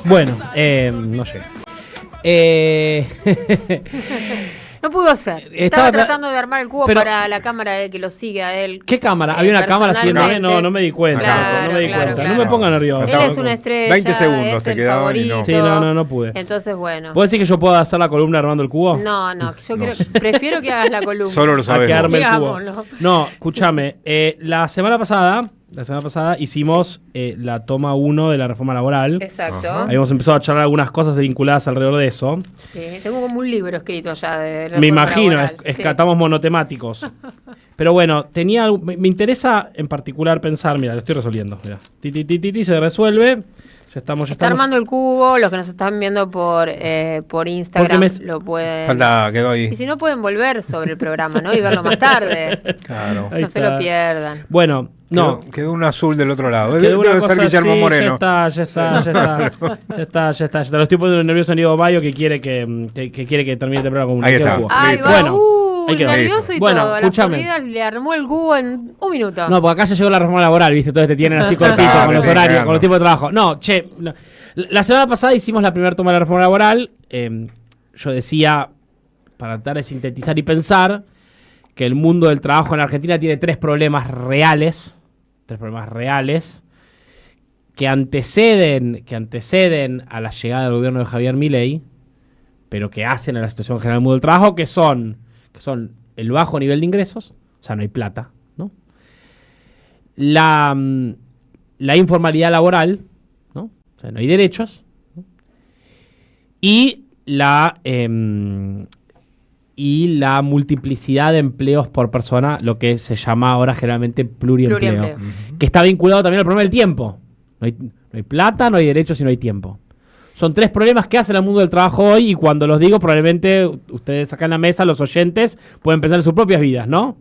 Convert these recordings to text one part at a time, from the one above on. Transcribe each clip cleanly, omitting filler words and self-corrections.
Bueno, no sé. No pudo ser. Estaba tratando de armar el cubo para la cámara que lo sigue a él. ¿Qué cámara? ¿Había una cámara siguiéndome? No me di cuenta. Claro, no me di cuenta. claro. No me ponga nervioso. Él es una estrella. 20 segundos te quedaban y no. Sí, no pude. Entonces, bueno. ¿Puedes decir que yo puedo hacer la columna armando el cubo? No, prefiero que hagas la columna. Solo lo sabes. A que arme el cubo. No, escúchame. La semana pasada hicimos la toma 1 de la reforma laboral. Exacto. Habíamos empezado a charlar algunas cosas vinculadas alrededor de eso. Sí, tengo como un libro escrito ya de reforma me imagino, laboral. estamos monotemáticos. Pero bueno, me interesa en particular pensar, mira, lo estoy resolviendo. Mira. Se resuelve. Ya estamos. Está armando el cubo, los que nos están viendo por Instagram lo pueden... Falta, quedó ahí. Y si no pueden volver sobre el programa, ¿no? Y verlo más tarde. Claro. No se lo pierdan. Bueno, no. Quedó un azul del otro lado. Debe ser Guillermo Moreno. Ya está. Lo estoy poniendo nervioso a Nico Bayo que quiere que termine el programa con un ahí está. Nervioso y bueno, todo. Escúchame. La le armó el cubo en un minuto. No, porque acá ya llegó la reforma laboral, ¿viste? Entonces te tienen así cortito con los horarios, con los tiempos de trabajo. No, la semana pasada hicimos la primera toma de la reforma laboral. Yo decía, para tratar de sintetizar y pensar, que el mundo del trabajo en Argentina tiene tres problemas reales que anteceden a la llegada del gobierno de Javier Milei, pero que hacen a la situación general del mundo del trabajo, que son el bajo nivel de ingresos, o sea, no hay plata, ¿no? La informalidad laboral, ¿no? O sea, no hay derechos, ¿no? Y la multiplicidad de empleos por persona, lo que se llama ahora generalmente pluriempleo. Que está vinculado también al problema del tiempo. No hay plata, no hay derechos y no hay tiempo. Son tres problemas que hacen al mundo del trabajo hoy, y cuando los digo probablemente ustedes acá en la mesa, los oyentes, pueden pensar en sus propias vidas, ¿no?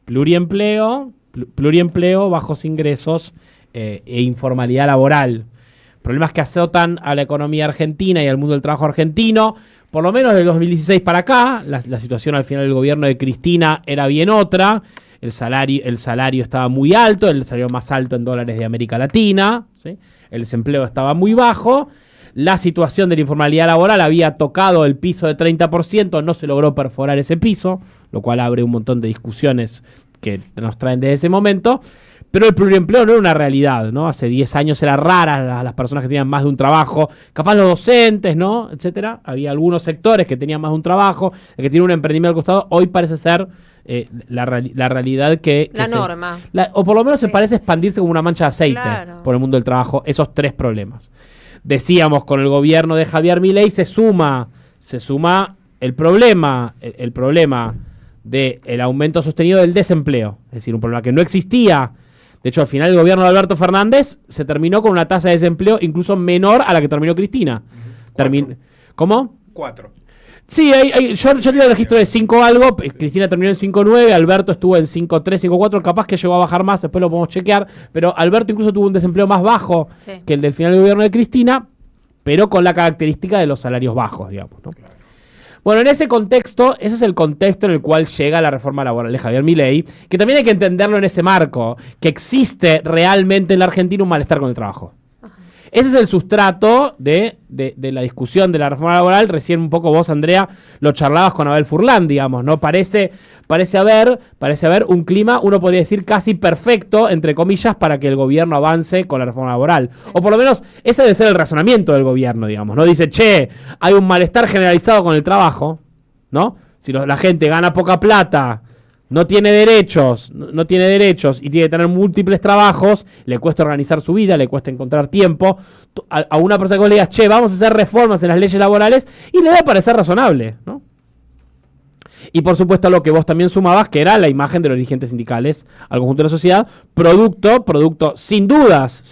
Pluriempleo, bajos ingresos e informalidad laboral. Problemas que azotan a la economía argentina y al mundo del trabajo argentino. Por lo menos del 2016 para acá, la situación al final del gobierno de Cristina era bien otra. El salario estaba muy alto, el salario más alto en dólares de América Latina, ¿sí? El desempleo estaba muy bajo. La situación de la informalidad laboral había tocado el piso de 30%, no se logró perforar ese piso, lo cual abre un montón de discusiones que nos traen desde ese momento. Pero el pluriempleo no era una realidad, ¿no? Hace 10 años era rara las personas que tenían más de un trabajo, capaz los docentes, ¿no? Etcétera. Había algunos sectores que tenían más de un trabajo, el que tiene un emprendimiento al costado, hoy parece ser la realidad que norma. O por lo menos se parece expandirse como una mancha de aceite por el mundo del trabajo, esos tres problemas. Decíamos, con el gobierno de Javier Milei se suma el problema del aumento sostenido del desempleo, es decir, un problema que no existía. De hecho, al final el gobierno de Alberto Fernández se terminó con una tasa de desempleo incluso menor a la que terminó Cristina. ¿Cómo? 4. Sí, yo tenía el registro de 5 algo, Cristina terminó en 5.9, Alberto estuvo en 5.3, 5.4, capaz que llegó a bajar más, después lo podemos chequear, pero Alberto incluso tuvo un desempleo más bajo que el del final del gobierno de Cristina, pero con la característica de los salarios bajos, digamos, ¿no? Claro. Bueno, en ese contexto, ese es el contexto en el cual llega la reforma laboral de Javier Milei, que también hay que entenderlo en ese marco, que existe realmente en la Argentina un malestar con el trabajo. Ese es el sustrato de la discusión de la reforma laboral. Recién un poco vos, Andrea, lo charlabas con Abel Furlan, digamos, ¿no? Parece haber un clima, uno podría decir, casi perfecto, entre comillas, para que el gobierno avance con la reforma laboral. Sí. O por lo menos ese debe ser el razonamiento del gobierno, digamos, ¿no? Dice, hay un malestar generalizado con el trabajo, ¿no? Si la gente gana poca plata, no tiene derechos y tiene que tener múltiples trabajos, le cuesta organizar su vida, le cuesta encontrar tiempo. A una persona que vos le digas, vamos a hacer reformas en las leyes laborales, y le debe parecer razonable, ¿no? Y por supuesto lo que vos también sumabas, que era la imagen de los dirigentes sindicales al conjunto de la sociedad, producto sin dudas,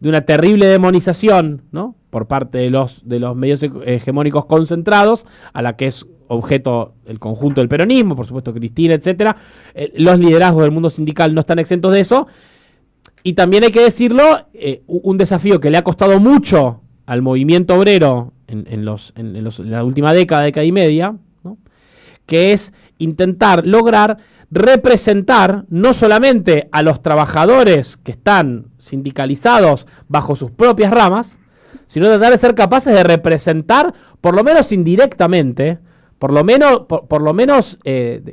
de una terrible demonización, ¿no? Por parte de los medios hegemónicos concentrados, a la que es objeto el conjunto del peronismo, por supuesto Cristina, etcétera. Los liderazgos del mundo sindical no están exentos de eso. Y también hay que decirlo, un desafío que le ha costado mucho al movimiento obrero en la última década y media, ¿no? Que es intentar lograr representar no solamente a los trabajadores que están sindicalizados bajo sus propias ramas, sino tratar de ser capaces de representar, por lo menos indirectamente, por lo menos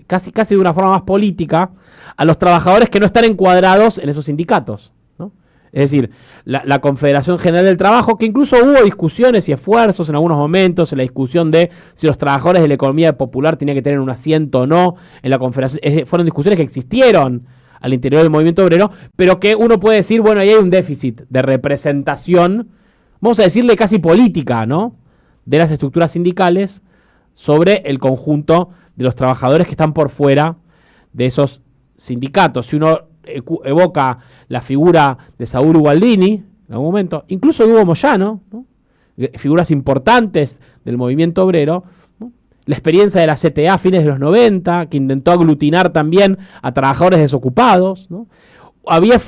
casi de una forma más política, a los trabajadores que no están encuadrados en esos sindicatos, ¿no? Es decir, la Confederación General del Trabajo, que incluso hubo discusiones y esfuerzos en algunos momentos en la discusión de si los trabajadores de la economía popular tenían que tener un asiento o no en la Confederación. Fueron discusiones que existieron al interior del movimiento obrero, pero que uno puede decir, bueno, ahí hay un déficit de representación, vamos a decirle casi política, ¿no?, de las estructuras sindicales sobre el conjunto de los trabajadores que están por fuera de esos sindicatos. Si uno evoca la figura de Saúl Ubaldini, en algún momento, incluso de Hugo Moyano, ¿no?, figuras importantes del movimiento obrero, ¿no?, la experiencia de la CTA a fines de los 90, que intentó aglutinar también a trabajadores desocupados, ¿no?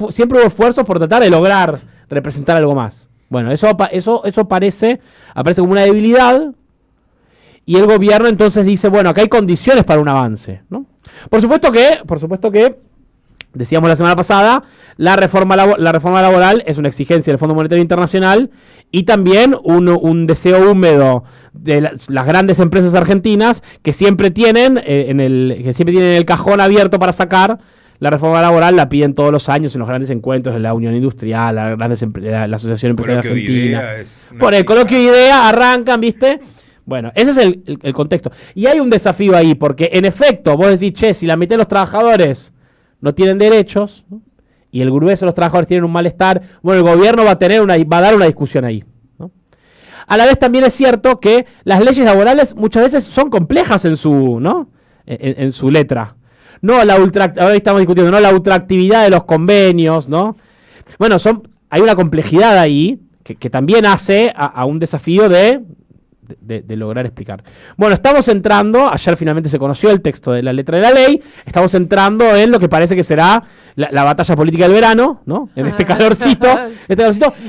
Siempre hubo esfuerzos por tratar de lograr representar algo más. Bueno, eso aparece como una debilidad, y el gobierno entonces dice, bueno, acá hay condiciones para un avance, ¿no? Por supuesto que decíamos la semana pasada, la reforma laboral es una exigencia del Fondo Monetario Internacional y también un deseo húmedo de las grandes empresas argentinas que siempre tienen el cajón abierto para sacar. La reforma laboral la piden todos los años en los grandes encuentros de la Unión Industrial, la Asociación Empresarial Argentina. Por el coloquio de idea arrancan, ¿viste? Bueno, ese es el contexto. Y hay un desafío ahí, porque en efecto, vos decís, che, si la mitad de los trabajadores no tienen derechos, ¿no?, y el grueso de los trabajadores tienen un malestar, bueno, el gobierno va a dar una discusión ahí, ¿no? A la vez también es cierto que las leyes laborales muchas veces son complejas en su, ¿no?, en su letra. Ahora estamos discutiendo, ¿no?, la ultraactividad de los convenios, ¿no? Bueno, hay una complejidad ahí que también hace a un desafío de lograr explicar. Bueno, estamos entrando, ayer finalmente se conoció el texto de la letra de la ley, estamos entrando en lo que parece que será la batalla política del verano, ¿no?, en este calorcito,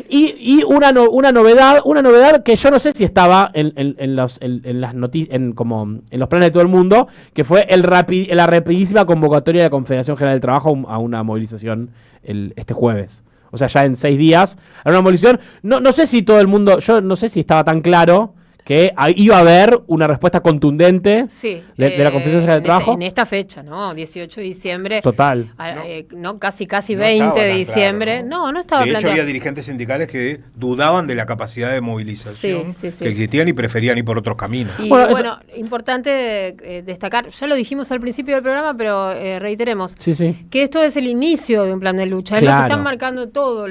y una novedad que yo no sé si estaba en las noticias, como en los planes de todo el mundo, que fue la rapidísima convocatoria de la Confederación General del Trabajo a una movilización este jueves. O sea, ya en 6 días, a una movilización. No sé si todo el mundo, yo no sé si estaba tan claro que iba a haber una respuesta contundente de la Confederación General del Trabajo. En esta fecha, ¿no? 18 de diciembre. Total. Casi 20 de diciembre. Claro, no estaba planteado. De hecho, había dirigentes sindicales que dudaban de la capacidad de movilización que existían y preferían ir por otros caminos. Y bueno, importante destacar, ya lo dijimos al principio del programa, pero reiteremos, que esto es el inicio de un plan de lucha. Claro. Es lo que están marcando todos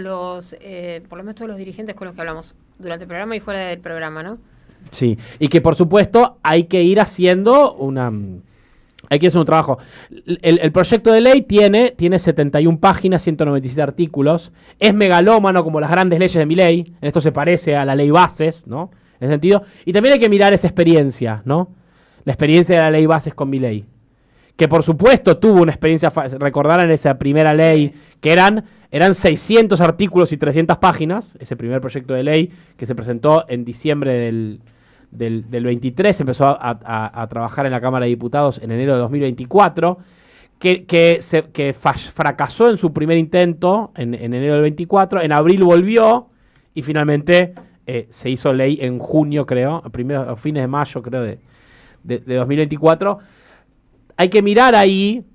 por lo menos todos los dirigentes con los que hablamos durante el programa y fuera del programa, ¿no? Sí, y que por supuesto hay que ir haciendo un trabajo. El proyecto de ley tiene 71 páginas, 197 artículos, es megalómano como las grandes leyes de Milei, en esto se parece a la ley Bases, ¿no?, en ese sentido, y también hay que mirar esa experiencia, ¿no?, la experiencia de la ley Bases con Milei, que por supuesto tuvo una experiencia, recordarán esa primera ley, que eran 600 artículos y 300 páginas, ese primer proyecto de ley que se presentó en diciembre del 23, empezó a trabajar en la Cámara de Diputados en enero de 2024, que fracasó en su primer intento en enero del 24, en abril volvió y finalmente se hizo ley en junio, creo, a fines de mayo, creo, de 2024. Hay que mirar ahí,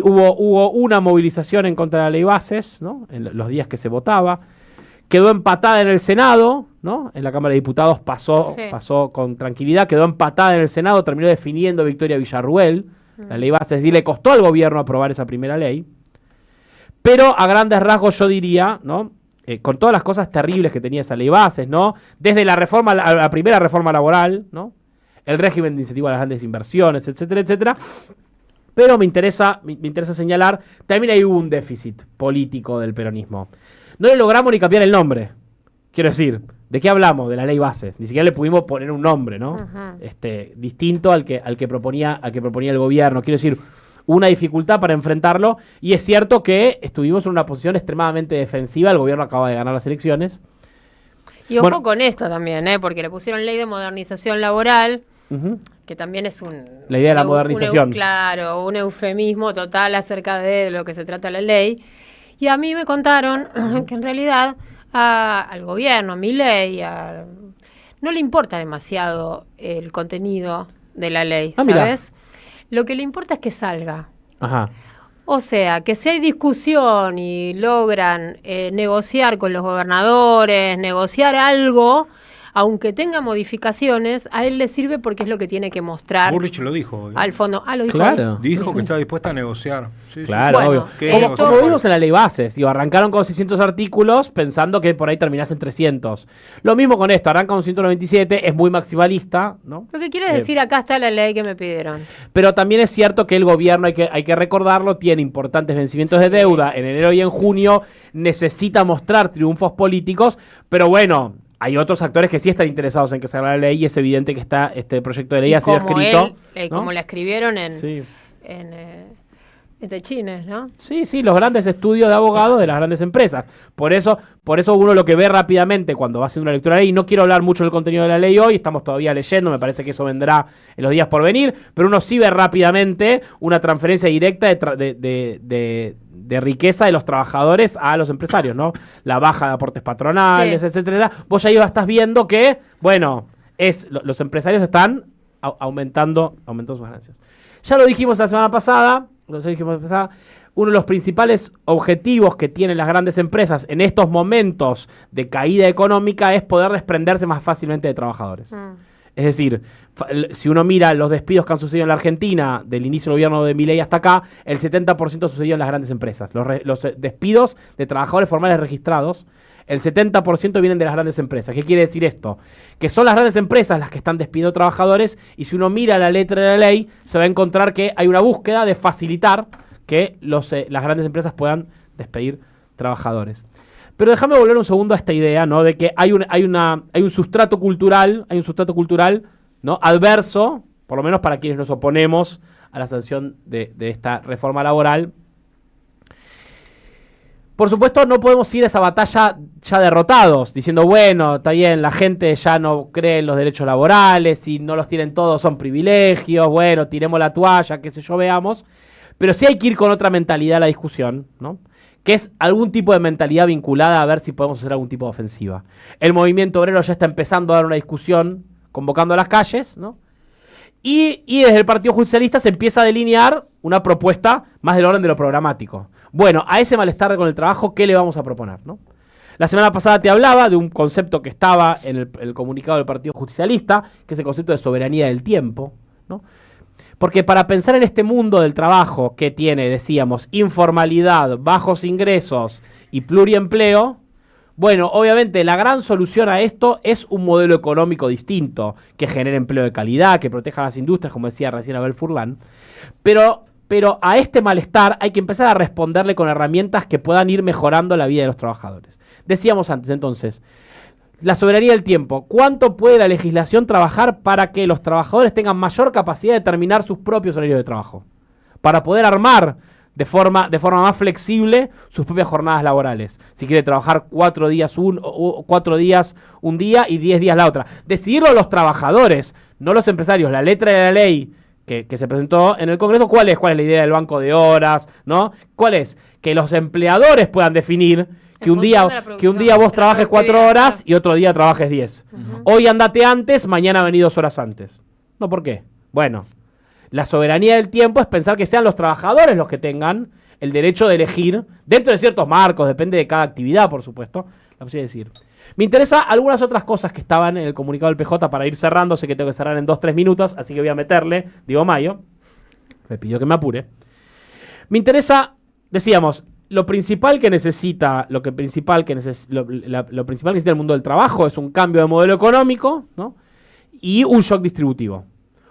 hubo una movilización en contra de la ley Bases, ¿no?, en los días que se votaba. Quedó empatada en el Senado, ¿no? En la Cámara de Diputados pasó con tranquilidad, quedó empatada en el Senado, terminó definiendo Victoria Villarruel. La ley Bases, y le costó al gobierno aprobar esa primera ley. Pero a grandes rasgos yo diría, ¿no?, con todas las cosas terribles que tenía esa ley Bases, ¿no?, desde la primera reforma laboral, ¿no?, el régimen de incentivo a las grandes inversiones, etcétera, etcétera. Pero me interesa señalar, también hay un déficit político del peronismo. No le logramos ni cambiar el nombre. Quiero decir, ¿de qué hablamos? De la ley Bases. Ni siquiera le pudimos poner un nombre, ¿no? Distinto al que proponía el gobierno. Quiero decir, una dificultad para enfrentarlo. Y es cierto que estuvimos en una posición extremadamente defensiva. El gobierno acaba de ganar las elecciones. Y ojo con esta también, porque le pusieron ley de modernización laboral, que también es la idea de la modernización. Un eufemismo total acerca de lo que se trata la ley. Y a mí me contaron que en realidad al gobierno, a Milei, no le importa demasiado el contenido de la ley, ¿sabes? Lo que le importa es que salga. Ajá. O sea, que si hay discusión y logran negociar con los gobernadores, negociar algo, aunque tenga modificaciones, a él le sirve porque es lo que tiene que mostrar. Bullrich lo dijo. Al fondo. Lo dijo. Claro. Dijo que está dispuesta a negociar. Sí, claro, bueno, obvio. Como vimos en la ley bases, arrancaron con 600 artículos pensando que por ahí terminás en 300. Lo mismo con esto, arranca con 197, es muy maximalista, ¿no? Lo que quiere decir, acá está la ley que me pidieron. Pero también es cierto que el gobierno, hay que recordarlo, tiene importantes vencimientos de deuda en enero y en junio, necesita mostrar triunfos políticos, pero bueno, hay otros actores que sí están interesados en que salga la ley y es evidente que este proyecto de ley ha sido escrito. ¿No? Como la escribieron en Techines, ¿no? Sí, los grandes estudios de abogados de las grandes empresas. Por eso uno lo que ve rápidamente cuando va haciendo una lectura de la ley, y no quiero hablar mucho del contenido de la ley hoy, estamos todavía leyendo, me parece que eso vendrá en los días por venir, pero uno sí ve rápidamente una transferencia directa de riqueza de los trabajadores a los empresarios, ¿no? La baja de aportes patronales, etcétera. Vos ya estás viendo que, bueno, los empresarios están aumentando sus ganancias. Ya lo dijimos la semana pasada, uno de los principales objetivos que tienen las grandes empresas en estos momentos de caída económica es poder desprenderse más fácilmente de trabajadores. Es decir, si uno mira los despidos que han sucedido en la Argentina del inicio del gobierno de Milei hasta acá, el 70% sucedió en las grandes empresas. Los despidos de trabajadores formales registrados, el 70% vienen de las grandes empresas. ¿Qué quiere decir esto? Que son las grandes empresas las que están despidiendo trabajadores y si uno mira la letra de la ley, se va a encontrar que hay una búsqueda de facilitar que las grandes empresas puedan despedir trabajadores. Pero déjame volver un segundo a esta idea, ¿no? De que hay un sustrato cultural, ¿no? Adverso, por lo menos para quienes nos oponemos a la sanción de esta reforma laboral. Por supuesto, no podemos ir a esa batalla ya derrotados, diciendo, bueno, está bien, la gente ya no cree en los derechos laborales, si no los tienen todos son privilegios, bueno, tiremos la toalla, qué sé yo, veamos. Pero sí hay que ir con otra mentalidad a la discusión, ¿no? Que es algún tipo de mentalidad vinculada a ver si podemos hacer algún tipo de ofensiva. El movimiento obrero ya está empezando a dar una discusión, convocando a las calles, ¿no? Y desde el Partido Justicialista se empieza a delinear una propuesta más del orden de lo programático. Bueno, a ese malestar con el trabajo, ¿qué le vamos a proponer, no? La semana pasada te hablaba de un concepto que estaba en el comunicado del Partido Justicialista, que es el concepto de soberanía del tiempo, ¿no? Porque para pensar en este mundo del trabajo que tiene, decíamos, informalidad, bajos ingresos y pluriempleo, bueno, obviamente la gran solución a esto es un modelo económico distinto, que genere empleo de calidad, que proteja las industrias, como decía recién Abel Furlan, pero a este malestar hay que empezar a responderle con herramientas que puedan ir mejorando la vida de los trabajadores. Decíamos antes, entonces, la soberanía del tiempo. ¿Cuánto puede la legislación trabajar para que los trabajadores tengan mayor capacidad de determinar sus propios horarios de trabajo? Para poder armar de forma más flexible sus propias jornadas laborales. Si quiere trabajar 4 días un día y 10 días la otra. Decidirlo los trabajadores, no los empresarios. La letra de la ley que se presentó en el Congreso, ¿cuál es? ¿Cuál es la idea del banco de horas? ¿No? ¿Cuál es? Que los empleadores puedan definir que un día vos trabajes 4 horas y otro día trabajes 10. Hoy andate antes, mañana vení 2 horas antes. ¿No? ¿Por qué? Bueno, la soberanía del tiempo es pensar que sean los trabajadores los que tengan el derecho de elegir, dentro de ciertos marcos, depende de cada actividad, por supuesto, la posibilidad de decir. Me interesa algunas otras cosas que estaban en el comunicado del PJ para ir cerrando, sé que tengo que cerrar en 2-3 minutos, así que voy a meterle, digo Mayo, me pidió que me apure. Me interesa, decíamos, lo principal que necesita el mundo del trabajo es un cambio de modelo económico, ¿no? Y un shock distributivo.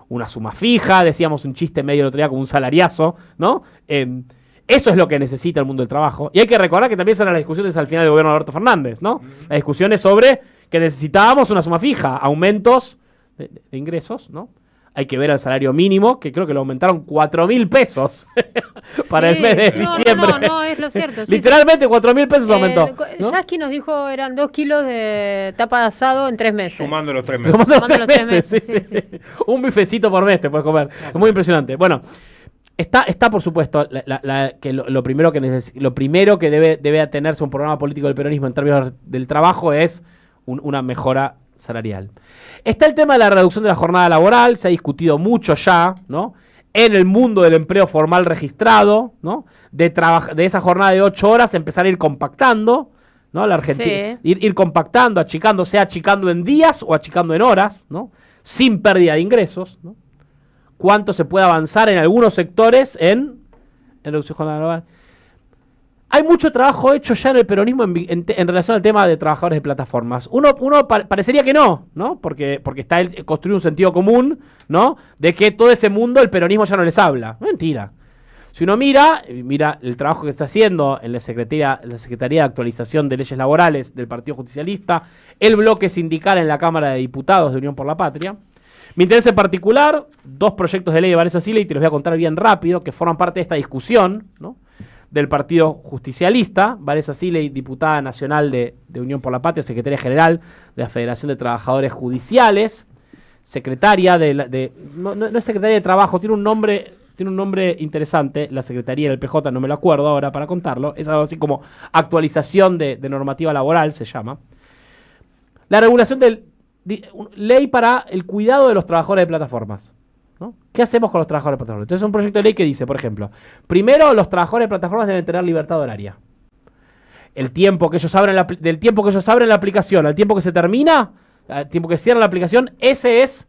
Una suma fija, decíamos un chiste medio el otro día como un salariazo, ¿no? Eso es lo que necesita el mundo del trabajo. Y hay que recordar que también eran las discusiones al final del gobierno de Alberto Fernández, ¿no? Las discusiones sobre que necesitábamos una suma fija, aumentos de ingresos, ¿no? Hay que ver el salario mínimo, que creo que lo aumentaron 4.000 pesos para el mes de diciembre. No, es lo cierto. Literalmente 4.000 pesos aumentó. ¿no? Yasky nos dijo eran 2 kilos de tapa de asado en 3 meses. Sumando los 3 meses. Sumando los 3 meses. Sí. Un bifecito por mes te puedes comer. Claro. Es muy impresionante. Bueno, Está por supuesto, lo primero que debe atenerse un programa político del peronismo en términos del trabajo es una mejora salarial. Está el tema de la reducción de la jornada laboral, se ha discutido mucho ya, ¿no? En el mundo del empleo formal registrado, ¿no? De esa jornada de 8 horas empezar a ir compactando, ¿no? La Argentina, sí. ir compactando, achicando, sea achicando en días o achicando en horas, ¿no? Sin pérdida de ingresos, ¿no? Cuánto se puede avanzar en algunos sectores en reducción de jornada laboral. Hay mucho trabajo hecho ya en el peronismo en relación al tema de trabajadores de plataformas. Uno parecería que no, porque está construido un sentido común, ¿no? De que todo ese mundo el peronismo ya no les habla. Mentira. Si uno mira el trabajo que está haciendo en la Secretaría de Actualización de Leyes Laborales del Partido Justicialista, el bloque sindical en la Cámara de Diputados de Unión por la Patria. Me interesa en particular 2 proyectos de ley de Vanessa Siley, y te los voy a contar bien rápido, que forman parte de esta discusión, ¿no? Del Partido Justicialista. Vanessa Siley, diputada nacional de Unión por la Patria, secretaria general de la Federación de Trabajadores Judiciales, secretaria no es secretaria de Trabajo, tiene un nombre interesante, la secretaría del PJ, no me lo acuerdo ahora para contarlo, es algo así como actualización de normativa laboral, se llama. La regulación ley para el cuidado de los trabajadores de plataformas, ¿no? ¿Qué hacemos con los trabajadores de plataformas? Entonces es un proyecto de ley que dice, por ejemplo, primero los trabajadores de plataformas deben tener libertad horaria. El tiempo que ellos abren del tiempo que ellos abren la aplicación al tiempo que se termina, al tiempo que cierran la aplicación, ese es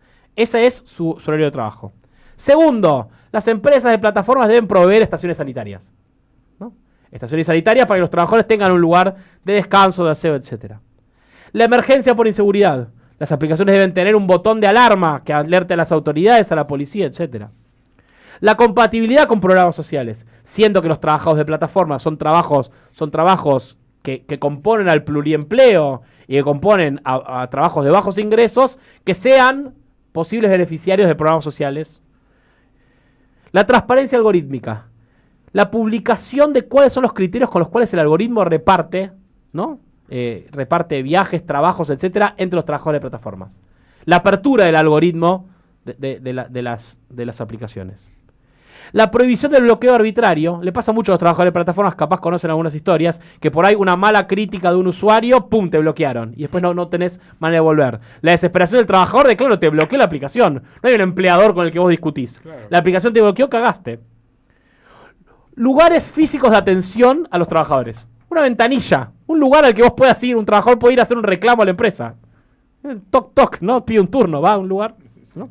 su horario de trabajo. Segundo, las empresas de plataformas deben proveer estaciones sanitarias, ¿no? Estaciones sanitarias para que los trabajadores tengan un lugar de descanso, de aseo, etc. La emergencia por inseguridad. Las aplicaciones deben tener un botón de alarma que alerte a las autoridades, a la policía, etc. La compatibilidad con programas sociales, siendo que los trabajadores de plataformas son trabajos que componen al pluriempleo y que componen a trabajos de bajos ingresos, que sean posibles beneficiarios de programas sociales. La transparencia algorítmica, la publicación de cuáles son los criterios con los cuales el algoritmo reparte, ¿no? Reparte viajes, trabajos, etcétera, entre los trabajadores de plataformas. La apertura del algoritmo de las aplicaciones. La prohibición del bloqueo arbitrario. Le pasa mucho a los trabajadores de plataformas, capaz conocen algunas historias, que por ahí una mala crítica de un usuario, ¡pum!, te bloquearon. Y después no tenés manera de volver. La desesperación del trabajador de, claro, te bloqueó la aplicación. No hay un empleador con el que vos discutís. Claro. La aplicación te bloqueó, cagaste. Lugares físicos de atención a los trabajadores. Una ventanilla, un lugar al que vos puedas ir, un trabajador puede ir a hacer un reclamo a la empresa. Toc, toc, ¿no? Pide un turno, va a un lugar, ¿no?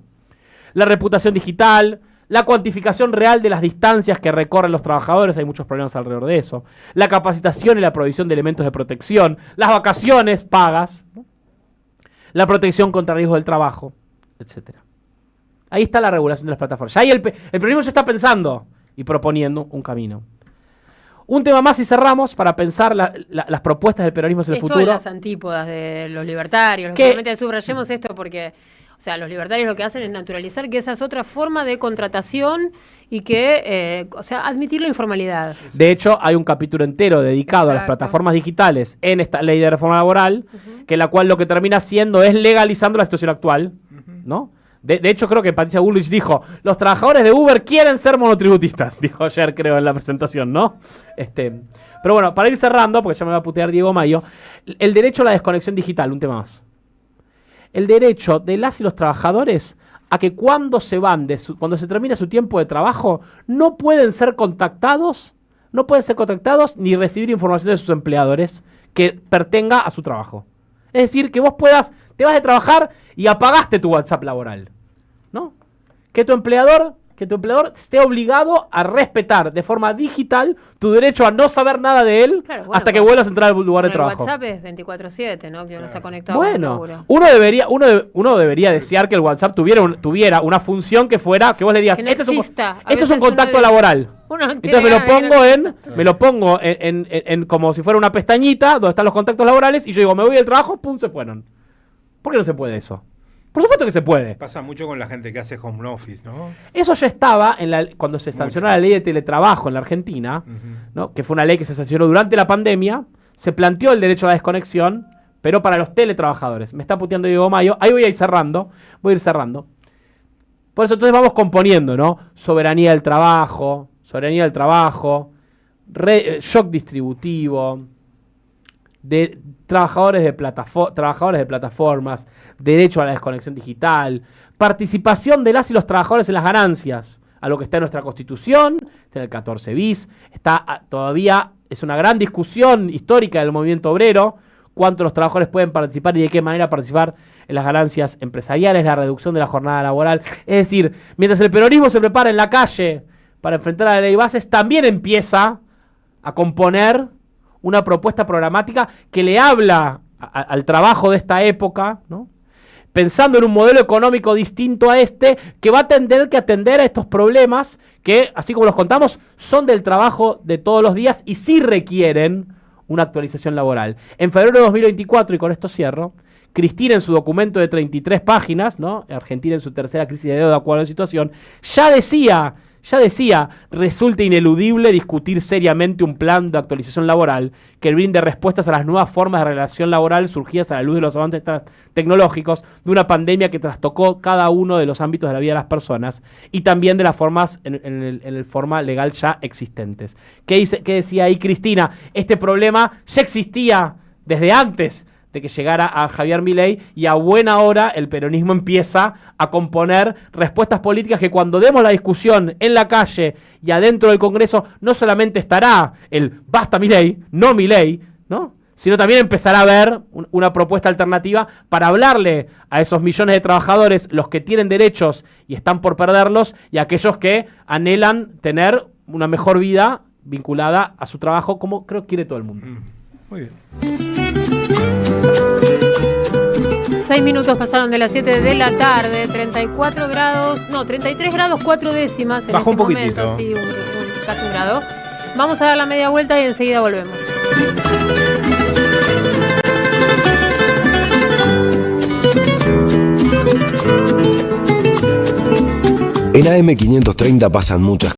La reputación digital, la cuantificación real de las distancias que recorren los trabajadores, hay muchos problemas alrededor de eso. La capacitación y la provisión de elementos de protección, las vacaciones pagas, ¿no? La protección contra riesgos del trabajo, etc. Ahí está la regulación de las plataformas. Ya ahí el peronismo ya está pensando y proponiendo un camino. Un tema más y cerramos para pensar las propuestas del peronismo hacia el futuro. Esto de las antípodas de los libertarios. Realmente subrayemos esto porque, o sea, los libertarios lo que hacen es naturalizar que esa es otra forma de contratación y que, admitir la informalidad. De hecho, hay un capítulo entero dedicado a las plataformas digitales en esta ley de reforma laboral, que la cual lo que termina haciendo es legalizando la situación actual, ¿no? De hecho, creo que Patricia Bullrich dijo, los trabajadores de Uber quieren ser monotributistas, dijo ayer, creo, en la presentación, ¿no? Pero bueno, para ir cerrando, porque ya me va a putear Diego Mayo, el derecho a la desconexión digital, un tema más. El derecho de las y los trabajadores a que cuando se termina su tiempo de trabajo, no pueden ser contactados ni recibir información de sus empleadores que pertenga a su trabajo. Es decir, que vos te vas de trabajar y apagaste tu WhatsApp laboral, ¿no? Que tu empleador esté obligado a respetar de forma digital tu derecho a no saber nada de él, claro, bueno, hasta que vuelvas a entrar al lugar de trabajo. El WhatsApp es 24/7, ¿no? Que uno está conectado. Bueno, uno debería desear que el WhatsApp tuviera una función que fuera, que vos le digas, este es un contacto laboral. Entonces me lo pongo en como si fuera una pestañita donde están los contactos laborales y yo digo, me voy del trabajo, pum, se fueron. ¿Por qué no se puede eso? Por supuesto que se puede. Pasa mucho con la gente que hace home office, ¿no? Eso ya estaba cuando se sancionó la ley de teletrabajo en la Argentina, ¿no? Que fue una ley que se sancionó durante la pandemia. Se planteó el derecho a la desconexión, pero para los teletrabajadores. Me está puteando Diego Mayo. Ahí voy a ir cerrando. Por eso entonces vamos componiendo, ¿no? Soberanía del trabajo, shock distributivo, de trabajadores de plataformas, derecho a la desconexión digital, participación de las y los trabajadores en las ganancias, a lo que está en nuestra Constitución, está en el 14 bis, todavía es una gran discusión histórica del movimiento obrero, cuánto los trabajadores pueden participar y de qué manera participar en las ganancias empresariales, la reducción de la jornada laboral. Es decir, mientras el peronismo se prepara en la calle para enfrentar a la ley de bases, también empieza a componer una propuesta programática que le habla al trabajo de esta época, ¿no? Pensando en un modelo económico distinto a que va a tener que atender a estos problemas que, así como los contamos, son del trabajo de todos los días y sí requieren una actualización laboral. En febrero de 2024, y con esto cierro, Cristina en su documento de 33 páginas, ¿no? Argentina en su tercera crisis de deuda de acuerdo de situación, ya decía, resulta ineludible discutir seriamente un plan de actualización laboral que brinde respuestas a las nuevas formas de relación laboral surgidas a la luz de los avances tecnológicos de una pandemia que trastocó cada uno de los ámbitos de la vida de las personas y también de las formas en el forma legal ya existentes. ¿Qué decía ahí Cristina? Este problema ya existía desde antes de que llegara a Javier Milei y a buena hora el peronismo empieza a componer respuestas políticas que cuando demos la discusión en la calle y adentro del Congreso no solamente estará el basta Milei, no Milei, ¿no? Sino también empezará a haber una propuesta alternativa para hablarle a esos millones de trabajadores, los que tienen derechos y están por perderlos, y a aquellos que anhelan tener una mejor vida vinculada a su trabajo, como creo que quiere todo el mundo. Muy bien. 6 minutos pasaron de las 7 de la tarde, 33 grados 4 décimas en Bajó este un poquitito. momento, sí, casi un grado. Vamos a dar la media vuelta y enseguida volvemos. En AM530 pasan muchas